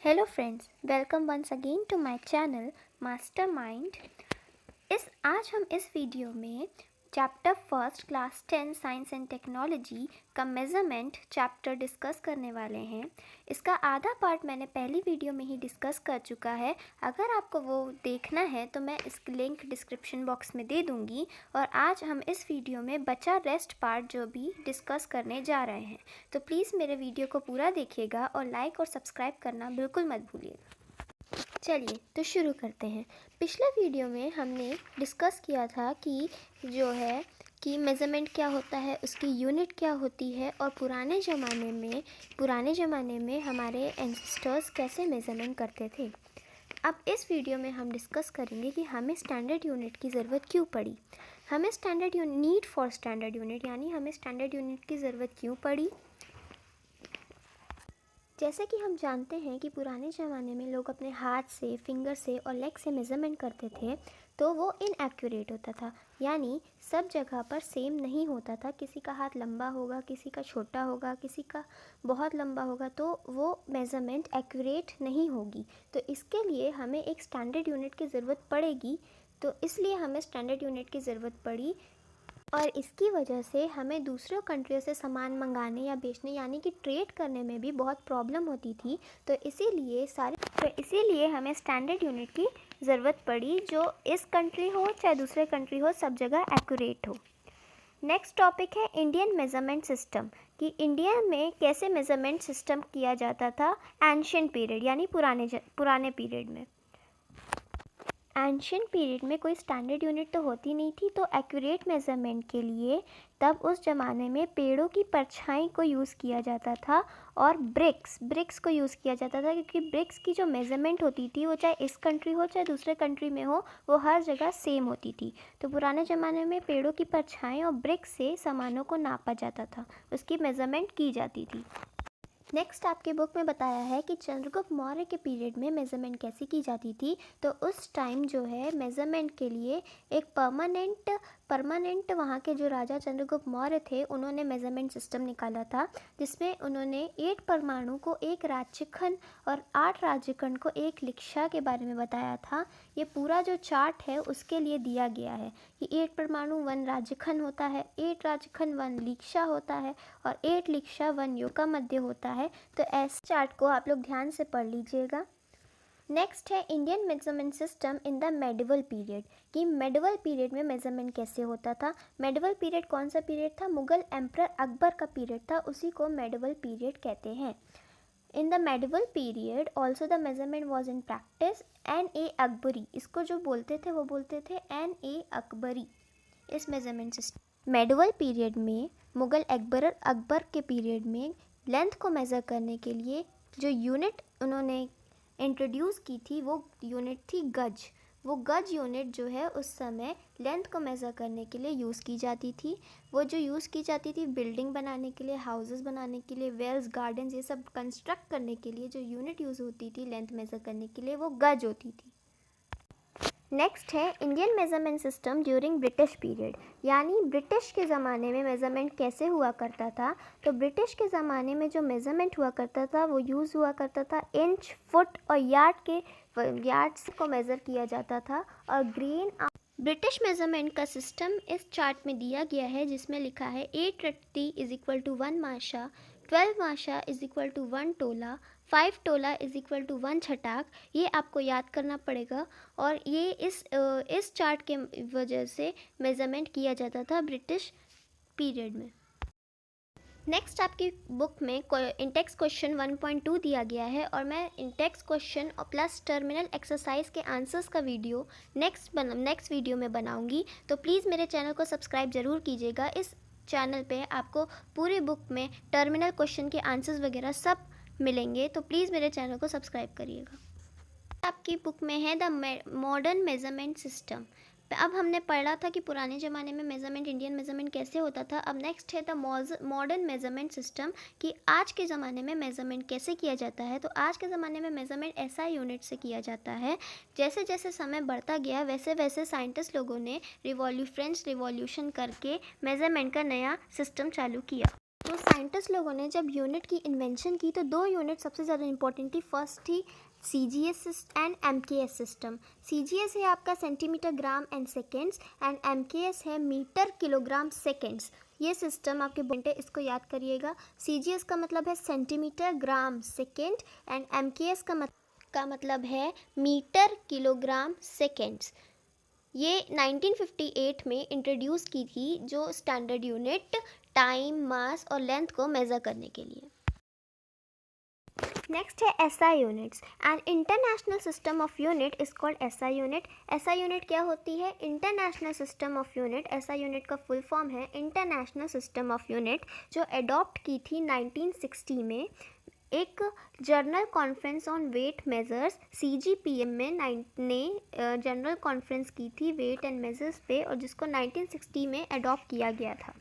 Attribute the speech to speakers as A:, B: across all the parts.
A: Hello friends, welcome once again to my channel Mastermind। आज हम इस वीडियो में chapter first class 10 science and technology का measurement chapter discuss करने वाले हैं। इसका आधा पार्ट मैंने पहली वीडियो में ही डिस्कस कर चुका है। अगर आपको वो देखना है तो मैं इसकी लिंक डिस्क्रिप्शन बॉक्स में दे दूँगी। और आज हम इस वीडियो में बचा रेस्ट पार्ट जो भी डिस्कस करने जा रहे हैं। तो प्लीज़ मेरे वीडियो को पूरा देखिएगा और लाइक और सब्सक्राइब करना बिल्कुल मत भूलिएगा। चलिए तो शुरू करते हैं। पिछले वीडियो में हमने डिस्कस किया था कि जो है कि मेज़रमेंट क्या होता है, उसकी यूनिट क्या होती है और पुराने ज़माने में हमारे एंसेस्टर्स कैसे मेज़रमेंट करते थे। अब इस वीडियो में हम डिस्कस करेंगे कि हमें स्टैंडर्ड यूनिट की ज़रूरत क्यों पड़ी। हमें नीड फॉर स्टैंडर्ड यूनिट यानी हमें स्टैंडर्ड यूनिट की ज़रूरत क्यों पड़ी। जैसे कि हम जानते हैं कि पुराने ज़माने में लोग अपने हाथ से, फिंगर से और लेग से मेज़रमेंट करते थे तो वो इनएक्यूरेट होता था, यानी सब जगह पर सेम नहीं होता था। किसी का हाथ लंबा होगा, किसी का छोटा होगा, किसी का बहुत लंबा होगा, तो वो मेज़रमेंट एक्यूरेट नहीं होगी। तो इसके लिए हमें एक स्टैंडर्ड यूनिट की ज़रूरत पड़ेगी। तो इसलिए हमें स्टैंडर्ड यूनिट की ज़रूरत पड़ी और इसकी वजह से हमें दूसरे कंट्रियों से सामान मंगाने या बेचने यानी कि ट्रेड करने में भी बहुत प्रॉब्लम होती थी। तो इसीलिए हमें स्टैंडर्ड यूनिट की ज़रूरत पड़ी जो इस कंट्री हो चाहे दूसरे कंट्री हो, सब जगह एक्यूरेट हो। नेक्स्ट टॉपिक है इंडियन मेज़रमेंट सिस्टम, कि इंडिया में कैसे मेज़रमेंट सिस्टम किया जाता था एंशिएंट पीरियड यानी पुराने पीरियड में। एंशिएंट पीरियड में कोई स्टैंडर्ड यूनिट तो होती नहीं थी, तो एक्यूरेट मेज़रमेंट के लिए तब उस ज़माने में पेड़ों की परछाई को यूज़ किया जाता था और ब्रिक्स को यूज़ किया जाता था, क्योंकि ब्रिक्स की जो मेज़रमेंट होती थी वो चाहे इस कंट्री हो चाहे दूसरे कंट्री में हो, वो हर जगह सेम होती थी। तो पुराने ज़माने में पेड़ों की परछाई और ब्रिक्स से सामानों को नापा जाता था, उसकी मेज़रमेंट की जाती थी। नेक्स्ट आपके बुक में बताया है कि चंद्रगुप्त मौर्य के पीरियड में मेज़रमेंट कैसे की जाती थी। तो उस टाइम जो है मेज़रमेंट के लिए एक परमानेंट वहाँ के जो राजा चंद्रगुप्त मौर्य थे उन्होंने मेज़रमेंट सिस्टम निकाला था, जिसमें उन्होंने 8 परमाणु को एक राज्यखंड और 8 राज्यखंड को एक लिक्षा के बारे में बताया था। ये पूरा जो चार्ट है उसके लिए दिया गया है कि 8 परमाणु 1 राज्यखंड होता है, 8 राज्यखंड 1 लिक्षा होता है और 8 लिक्षा 1 योका मध्य होता है। तो ऐसे चार्ट को आप लोग ध्यान से पढ़ लीजिएगा। नेक्स्ट है Indian measurement system in the medieval period, कि मेडिवल पीरियड में मेज़रमेंट कैसे होता था। मेडिवल पीरियड कौन सा पीरियड था? मुगल एम्परर अकबर का पीरियड था, उसी को मेडिवल पीरियड कहते हैं। In the medieval period also the measurement was in practice N.A. Akbari, इसको जो बोलते थे वो बोलते थे N.A. अकबरी। इस मेज़रमेंट सिस्टम मेडिवल पीरियड में मुगल अकबर के पीरियड में लेंथ को मेज़र करने के लिए जो यूनिट उन्होंने इंट्रोड्यूस की थी वो यूनिट थी गज। वो गज यूनिट जो है उस समय लेंथ को मेज़र करने के लिए यूज़ की जाती थी। वो जो यूज़ की जाती थी बिल्डिंग बनाने के लिए, हाउसेस बनाने के लिए, वेल्स, गार्डन्स, ये सब कंस्ट्रक्ट करने के लिए जो यूनिट यूज़ होती थी लेंथ मेज़र करने के लिए, वो गज होती थी। नेक्स्ट है Indian measurement system during British period, यानी ब्रिटिश के ज़माने में मेज़रमेंट कैसे हुआ करता था। तो ब्रिटिश के ज़माने में जो मेज़रमेंट हुआ करता था वो यूज़ हुआ करता था इंच, फुट और यार्ड्स को मेज़र किया जाता था। और ब्रिटिश मेज़रमेंट का सिस्टम इस चार्ट में दिया गया है, जिसमें लिखा है 8 रत्ती is equal to 1 masha, 12 masha is equal to 1 tola, 5 tola is equal to 1 chhatak. ये आपको याद करना पड़ेगा। और ये इस चार्ट के वजह से मेज़रमेंट किया जाता था ब्रिटिश पीरियड में। नेक्स्ट आपकी बुक में इंटेक्स क्वेश्चन 1.2 दिया गया है और मैं इंटेक्स क्वेश्चन और प्लस टर्मिनल एक्सरसाइज के आंसर्स का वीडियो नेक्स्ट वीडियो में बनाऊंगी। तो प्लीज़ मेरे चैनल को सब्सक्राइब ज़रूर कीजिएगा। इस चैनल पे आपको पूरी बुक में टर्मिनल क्वेश्चन के आंसर्स वगैरह सब मिलेंगे, तो प्लीज़ मेरे चैनल को सब्सक्राइब करिएगा। आपकी बुक में है द मॉडर्न मेज़रमेंट सिस्टम। अब हमने पढ़ा था कि पुराने ज़माने में मेज़रमेंट, इंडियन मेज़रमेंट कैसे होता था। अब नेक्स्ट है द मॉडर्न मेज़रमेंट सिस्टम, कि आज के ज़माने में मेज़रमेंट कैसे किया जाता है। तो आज के ज़माने में मेज़रमेंट SI यूनिट से किया जाता है। जैसे जैसे समय बढ़ता गया वैसे वैसे साइंटिस्ट लोगों ने फ्रेंच रिवॉल्यूशन करके मेज़रमेंट का नया सिस्टम चालू किया। तो साइंटिस्ट लोगों ने जब यूनिट की इन्वेंशन की तो दो यूनिट सबसे ज़्यादा इंपॉर्टेंट थी। फर्स्ट थी CGS and MKS system. CGS है आपका centimetre gram and seconds and MKS है मीटर किलोग्राम सेकेंड्स। ये सिस्टम आपके बनते, इसको याद करिएगा। CGS का मतलब है centimetre gram second and MKS का मतलब है मीटर किलोग्राम सेकेंड्स। ये 1958 में इंट्रोड्यूस की थी, जो स्टैंडर्ड यूनिट टाइम, मास और लेंथ को मेज़र करने के लिए। नेक्स्ट है SI units. And international system of unit is called SI unit. SI unit क्या होती है? International system of unit. SI unit का फुल फॉर्म है इंटरनेशनल सिस्टम ऑफ यूनिट, जो अडॉप्ट की थी 1960 में एक general conference on weight measures CGPM में ने जनरल कॉन्फ्रेंस की थी वेट एंड मेजर्स पे, और जिसको 1960 में अडॉप्ट किया गया था।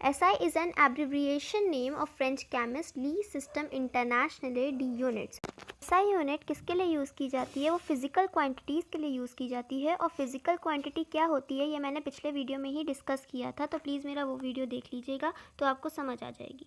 A: SI is an abbreviation name of French chemist Lee System Internationale de Units। SI unit किसके लिए यूज़ की जाती है? वो फिज़िकल क्वांटिटीज़ के लिए यूज़ की जाती है। और फिज़िकल क्वांटिटी क्या होती है ये मैंने पिछले वीडियो में ही डिस्कस किया था, तो प्लीज़ मेरा वो वीडियो देख लीजिएगा तो आपको समझ आ जाएगी।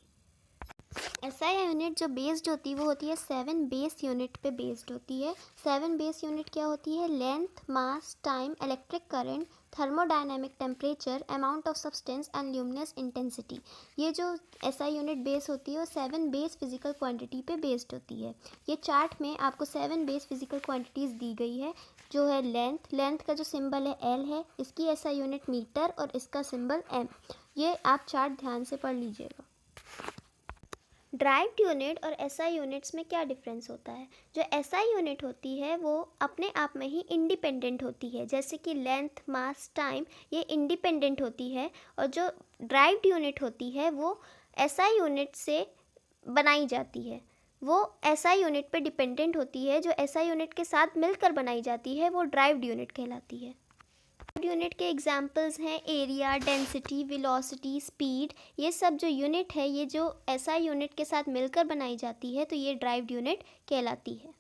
A: SI यूनिट जो बेस्ड होती है वो होती है 7 बेस यूनिट पे बेस्ड होती है। 7 बेस यूनिट क्या होती है? Length, mass, time, electric current, thermodynamic temperature, amount of substance and luminous intensity. ये जो SI यूनिट बेस होती है वो 7 बेस फिजिकल क्वांटिटी पे बेस्ड होती है। ये चार्ट में आपको 7 बेस फिजिकल क्वांटिटीज़ दी गई है, जो है लेंथ का जो सिंबल है L है, इसकी SI यूनिट मीटर और इसका सिंबल M। ये आप चार्ट ध्यान से पढ़ लीजिएगा। ड्राइव्ड यूनिट और SI यूनिट्स में क्या डिफरेंस होता है? जो SI यूनिट होती है वो अपने आप में ही इंडिपेंडेंट होती है, जैसे कि लेंथ, मास, टाइम ये इंडिपेंडेंट होती है। और जो ड्राइव्ड यूनिट होती है वो SI यूनिट से बनाई जाती है, वो SI यूनिट पे डिपेंडेंट होती है। जो SI यूनिट के साथ मिलकर बनाई जाती है वो ड्राइव्ड यूनिट कहलाती है। यूनिट के एग्जाम्पल्स हैं एरिया, डेंसिटी, वेलोसिटी, स्पीड। ये सब जो यूनिट है ये जो SI यूनिट के साथ मिलकर बनाई जाती है तो ये ड्राइव्ड यूनिट कहलाती है।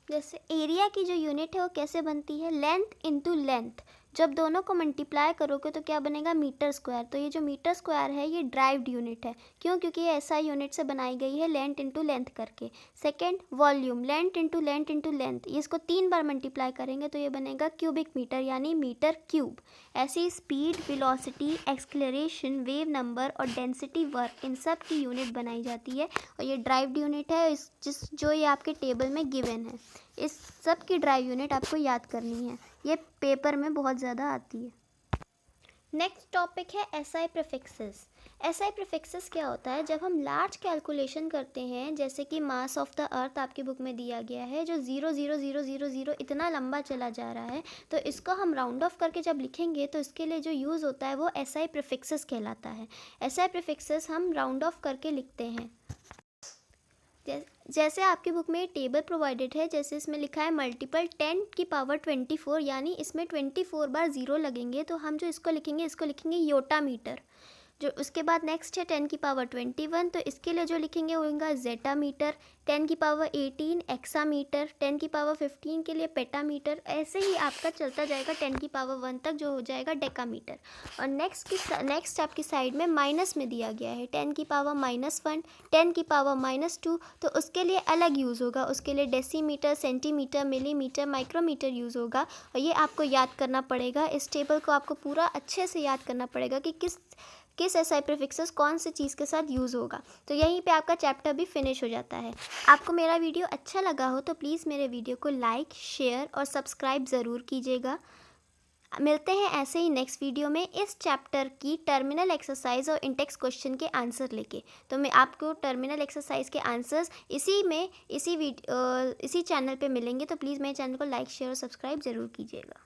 A: जैसे एरिया की जो यूनिट है वो कैसे बनती है? Length into length. जब दोनों को मल्टीप्लाई करोगे तो क्या बनेगा? Metre square. तो ये जो मीटर स्क्वायर है ये ड्राइव्ड यूनिट है। क्यों? क्योंकि ये SI यूनिट से बनाई गई है लेंथ इनटू लेंथ करके। Second, volume, length into length into length. इसको 3 बार मल्टीप्लाई करेंगे तो ये बनेगा क्यूबिक मीटर, यानी मीटर क्यूब। ऐसी speed, velocity, acceleration, wave number और डेंसिटी वर्क, इन सब की यूनिट बनाई जाती है और ये ड्राइव्ड यूनिट है, जो ये आपके टेबल में गिवन है। इस सब की ड्राइव यूनिट आपको याद करनी है, ये पेपर में बहुत ज़्यादा आती है। नेक्स्ट टॉपिक है SI प्रीफिक्सेस। SI प्रीफिक्सेस क्या होता है? जब हम लार्ज कैलकुलेशन करते हैं, जैसे कि मास ऑफ द अर्थ आपकी बुक में दिया गया है, जो 0.0000 इतना लंबा चला जा रहा है, तो इसको हम राउंड ऑफ करके जब लिखेंगे तो इसके लिए जो यूज़ होता है वो SI प्रीफिक्सेस कहलाता है। SI प्रीफिक्सेस हम राउंड ऑफ करके लिखते हैं। जैसे आपकी बुक में टेबल प्रोवाइडेड है, जैसे इसमें लिखा है मल्टीपल 10 की पावर 24, यानी इसमें 24 बार 0 लगेंगे, तो हम जो इसको लिखेंगे योटा मीटर। जो उसके बाद नेक्स्ट है 10 की पावर 21, तो इसके लिए जो लिखेंगे वो होगा जेटा मीटर। 10 की पावर 18 एक्सा मीटर। 10 की पावर 15 के लिए पेटा मीटर। ऐसे ही आपका चलता जाएगा 10 की पावर 1 तक, जो हो जाएगा डेका मीटर। और नेक्स्ट आपकी साइड में माइनस में दिया गया है 10 की पावर -1, 10 की पावर -2, तो उसके लिए अलग यूज़ होगा। उसके लिए decimetre, centimetre, millimetre, micrometre use होगा। और ये आपको याद करना पड़ेगा। इस टेबल को आपको पूरा अच्छे से याद करना पड़ेगा कि किस SI प्रीफिक्सेस कौन से चीज़ के साथ यूज़ होगा। तो यहीं पे आपका चैप्टर भी फिनिश हो जाता है। आपको मेरा वीडियो अच्छा लगा हो तो प्लीज़ मेरे वीडियो को लाइक, शेयर और सब्सक्राइब ज़रूर कीजिएगा। मिलते हैं ऐसे ही नेक्स्ट वीडियो में इस चैप्टर की टर्मिनल एक्सरसाइज और इंटेक्स क्वेश्चन के आंसर लेके। तो मैं आपको टर्मिनल एक्सरसाइज के आंसर्स इसी चैनल पे मिलेंगे, तो प्लीज़ मेरे चैनल को लाइक, शेयर और सब्सक्राइब ज़रूर कीजिएगा।